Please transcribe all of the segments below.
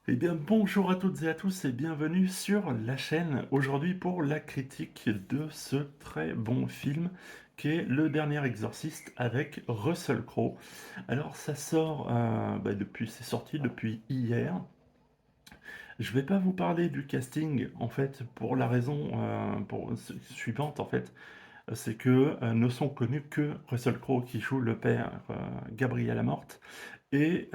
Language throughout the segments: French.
Eh bien, bonjour à toutes et à tous et bienvenue sur la chaîne aujourd'hui pour la critique de ce très bon film qui est Le Dernier Exorciste avec Russell Crowe. Alors, ça sort c'est sorti depuis hier. Je vais pas vous parler du casting en fait pour la raison suivante en fait, c'est que ne sont connus que Russell Crowe qui joue le père Gabriel Amorth et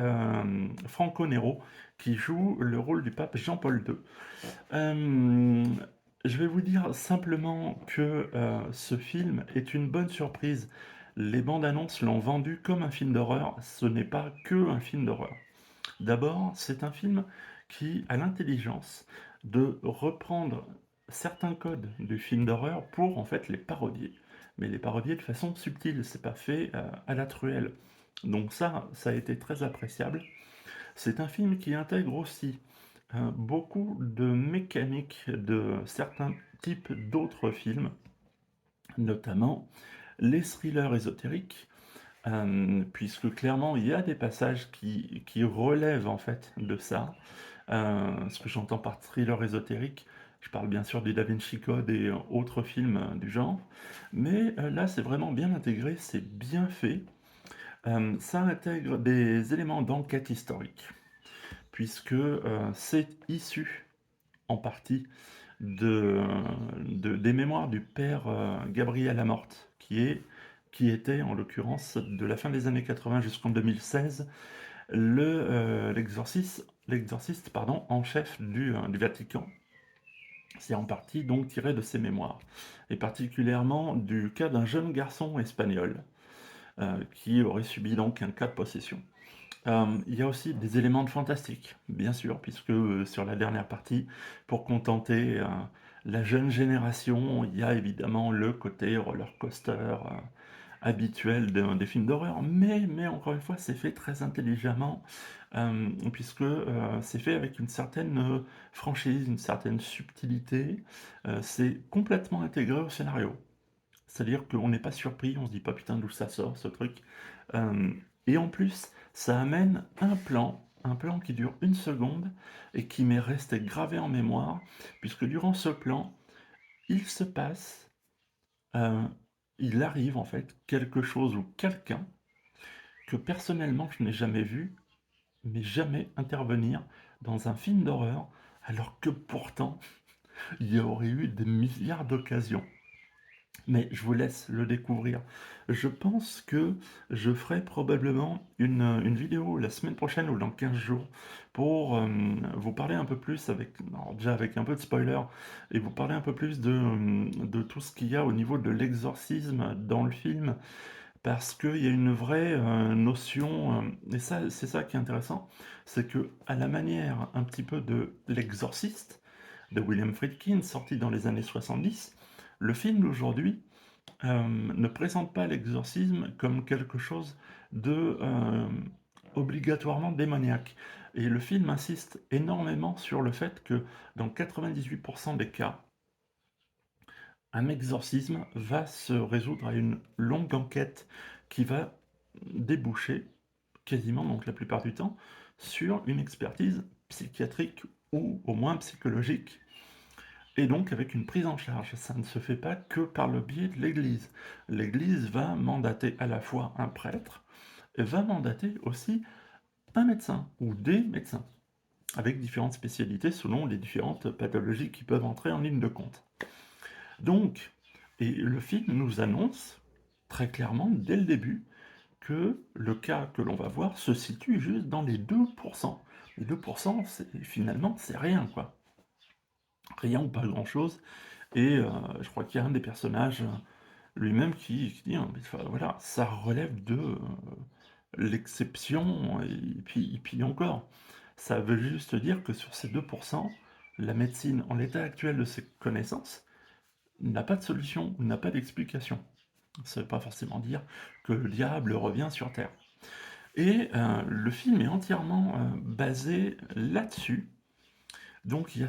Franco Nero qui joue le rôle du pape Jean-Paul II. Euh, je vais vous dire simplement que ce film est une bonne surprise. Les bandes annonces l'ont vendu comme un film d'horreur. Ce n'est pas que un film d'horreur. D'abord, c'est un film qui a l'intelligence de reprendre certains codes du film d'horreur pour en fait les parodier. Mais les parodier de façon subtile, c'est pas fait à la truelle. Donc ça a été très appréciable. C'est un film qui intègre aussi beaucoup de mécaniques de certains types d'autres films, notamment les thrillers ésotériques, puisque clairement il y a des passages qui relèvent en fait de ça. Ce que j'entends par thriller ésotérique, je parle bien sûr du Da Vinci Code et autres films du genre, mais là c'est vraiment bien intégré, c'est bien fait. Ça intègre des éléments d'enquête historique, puisque c'est issu en partie de, des mémoires du père Gabriel Amorth, qui était en l'occurrence de la fin des années 80 jusqu'en 2016 l'exorciste pardon, en chef du Vatican. C'est en partie donc tiré de ses mémoires, et particulièrement du cas d'un jeune garçon espagnol qui aurait subi donc un cas de possession. Il y a aussi des éléments de fantastique, bien sûr, puisque sur la dernière partie, pour contenter la jeune génération, il y a évidemment le côté roller coaster habituel des films d'horreur, mais encore une fois, c'est fait très intelligemment, puisque c'est fait avec une certaine franchise, une certaine subtilité, c'est complètement intégré au scénario. C'est-à-dire qu'on n'est pas surpris, on se dit pas putain d'où ça sort ce truc. Euh, et en plus, ça amène un plan qui dure une seconde et qui m'est resté gravé en mémoire, puisque durant ce plan, il se passe, euh, il arrive en fait quelque chose ou quelqu'un que personnellement je n'ai jamais vu, mais jamais intervenir dans un film d'horreur, alors que pourtant il y aurait eu des milliards d'occasions. Mais je vous laisse le découvrir. Je pense que je ferai probablement une vidéo la semaine prochaine ou dans 15 jours pour vous parler un peu plus avec, alors déjà avec un peu de spoiler, et vous parler un peu plus de tout ce qu'il y a au niveau de l'exorcisme dans le film, parce qu'il y a une vraie notion, et ça c'est ça qui est intéressant, c'est que à la manière un petit peu de L'Exorciste de William Friedkin, sorti dans les années 70, le film d'aujourd'hui ne présente pas l'exorcisme comme quelque chose de obligatoirement démoniaque. Et le film insiste énormément sur le fait que dans 98% des cas, un exorcisme va se résoudre à une longue enquête qui va déboucher, quasiment donc la plupart du temps, sur une expertise psychiatrique ou au moins psychologique et donc avec une prise en charge. Ça ne se fait pas que par le biais de l'Église. L'Église va mandater à la fois un prêtre et va mandater aussi un médecin ou des médecins, avec différentes spécialités selon les différentes pathologies qui peuvent entrer en ligne de compte. Donc, et le film nous annonce très clairement dès le début que le cas que l'on va voir se situe juste dans les 2%. Les 2%, finalement, c'est rien, quoi. Rien ou pas grand-chose. Et je crois qu'il y a un des personnages lui-même qui dit, hein, mais, enfin, voilà, ça relève de l'exception, et puis encore, ça veut juste dire que sur ces 2%, la médecine, en l'état actuel de ses connaissances, n'a pas de solution, n'a pas d'explication. Ça ne veut pas forcément dire que le diable revient sur Terre. Et le film est entièrement basé là-dessus, donc il y a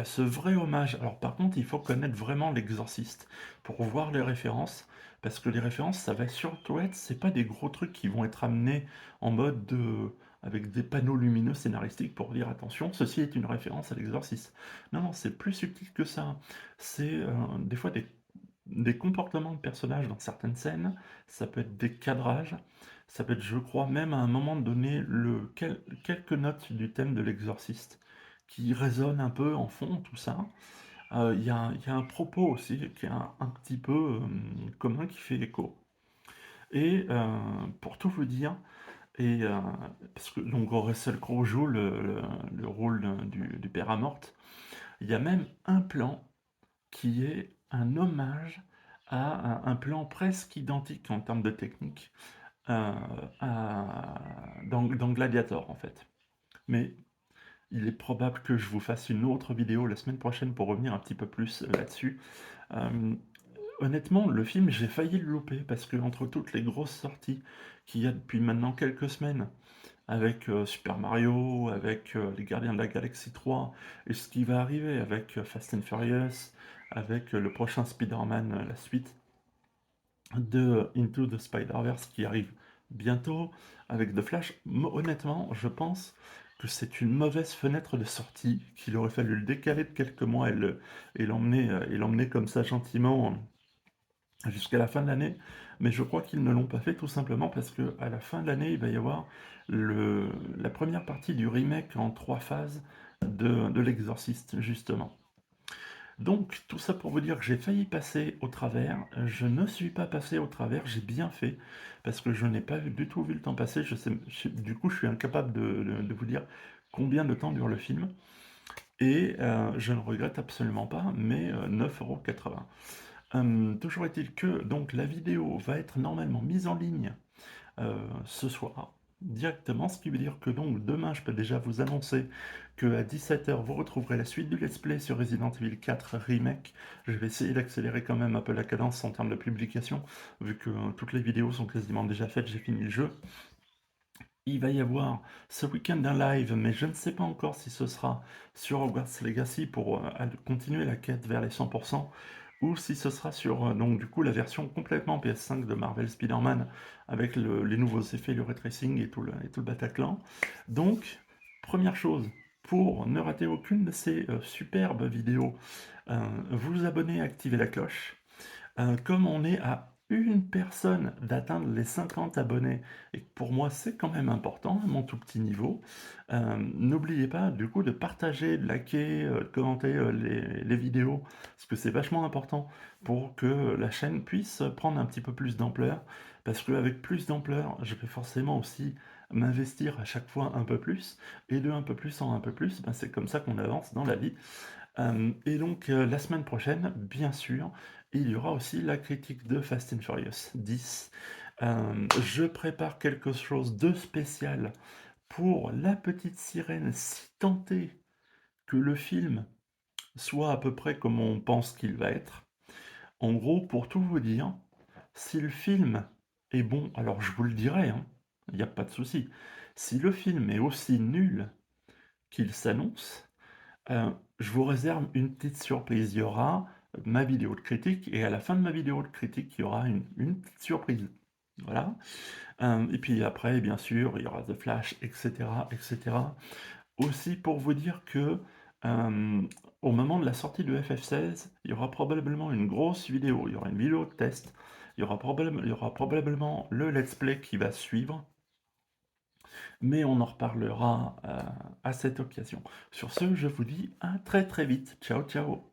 ce vrai hommage. Alors par contre, il faut connaître vraiment l'exorciste pour voir les références, parce que les références, ça va surtout être, c'est pas des gros trucs qui vont être amenés en mode de avec des panneaux lumineux scénaristiques pour dire attention, ceci est une référence à l'exorcisme. Non, non, c'est plus subtil que ça. C'est des fois des comportements de personnages dans certaines scènes, ça peut être des cadrages, ça peut être, je crois, même à un moment donné, quelques notes du thème de l'exorciste qui résonnent un peu en fond, tout ça. Il y a un propos aussi qui est un petit peu commun qui fait écho. Et pour tout vous dire, et, parce que donc Russell Crowe joue le rôle du père Amort, il y a même un plan qui est un hommage à un plan presque identique en termes de technique euh, dans Gladiator en fait. Mais il est probable que je vous fasse une autre vidéo la semaine prochaine pour revenir un petit peu plus là-dessus. Euh, Honnêtement, le film, j'ai failli le louper parce que entre toutes les grosses sorties qu'il y a depuis maintenant quelques semaines, avec Super Mario, avec les Gardiens de la Galaxie 3, et ce qui va arriver avec Fast and Furious, avec le prochain Spider-Man, la suite de Into the Spider-Verse qui arrive bientôt, avec The Flash, honnêtement, je pense que c'est une mauvaise fenêtre de sortie, qu'il aurait fallu le décaler de quelques mois et l'emmener comme ça gentiment jusqu'à la fin de l'année, mais je crois qu'ils ne l'ont pas fait tout simplement parce que à la fin de l'année, il va y avoir la première partie du remake en 3 phases de l'Exorciste, justement. Donc, tout ça pour vous dire que j'ai failli passer au travers. Je ne suis pas passé au travers, j'ai bien fait, parce que je n'ai pas du tout vu le temps passer. Du coup, je suis incapable de vous dire combien de temps dure le film. Et je ne regrette absolument pas, mais 9,80 €. Toujours est-il que donc la vidéo va être normalement mise en ligne ce soir directement, ce qui veut dire que donc demain je peux déjà vous annoncer que à 17 h vous retrouverez la suite du let's play sur Resident Evil 4 Remake. Je vais essayer d'accélérer quand même un peu la cadence en termes de publication, vu que toutes les vidéos sont quasiment déjà faites, j'ai fini le jeu. Il va y avoir ce week-end un live, mais je ne sais pas encore si ce sera sur Hogwarts Legacy pour continuer la quête vers les 100%, ou si ce sera sur donc du coup la version complètement PS5 de Marvel Spider-Man avec les nouveaux effets, le ray tracing et tout le Bataclan. Donc, première chose, pour ne rater aucune de ces superbes vidéos, vous abonner, activer la cloche. Comme on est à une personne d'atteindre les 50 abonnés, et que pour moi c'est quand même important, à mon tout petit niveau, n'oubliez pas du coup de partager, de liker, de commenter les vidéos, parce que c'est vachement important pour que la chaîne puisse prendre un petit peu plus d'ampleur, parce qu'avec plus d'ampleur, je vais forcément aussi m'investir à chaque fois un peu plus, et de un peu plus en un peu plus, ben, c'est comme ça qu'on avance dans la vie. Et donc, la semaine prochaine, bien sûr, il y aura aussi la critique de Fast and Furious 10. Je prépare quelque chose de spécial pour La Petite Sirène, si tant est que le film soit à peu près comme on pense qu'il va être. En gros, pour tout vous dire, si le film est bon, alors je vous le dirai, hein, il n'y a pas de souci. Si le film est aussi nul qu'il s'annonce, je vous réserve une petite surprise. Il y aura ma vidéo de critique et à la fin de ma vidéo de critique, il y aura une petite surprise. Voilà. Et puis après, bien sûr, il y aura The Flash, etc., etc. Aussi pour vous dire que euh, au moment de la sortie de FF16, il y aura probablement une grosse vidéo. Il y aura une vidéo de test. Il y aura probablement le let's play qui va suivre, mais on en reparlera à cette occasion. Sur ce, je vous dis à très très vite. Ciao, ciao.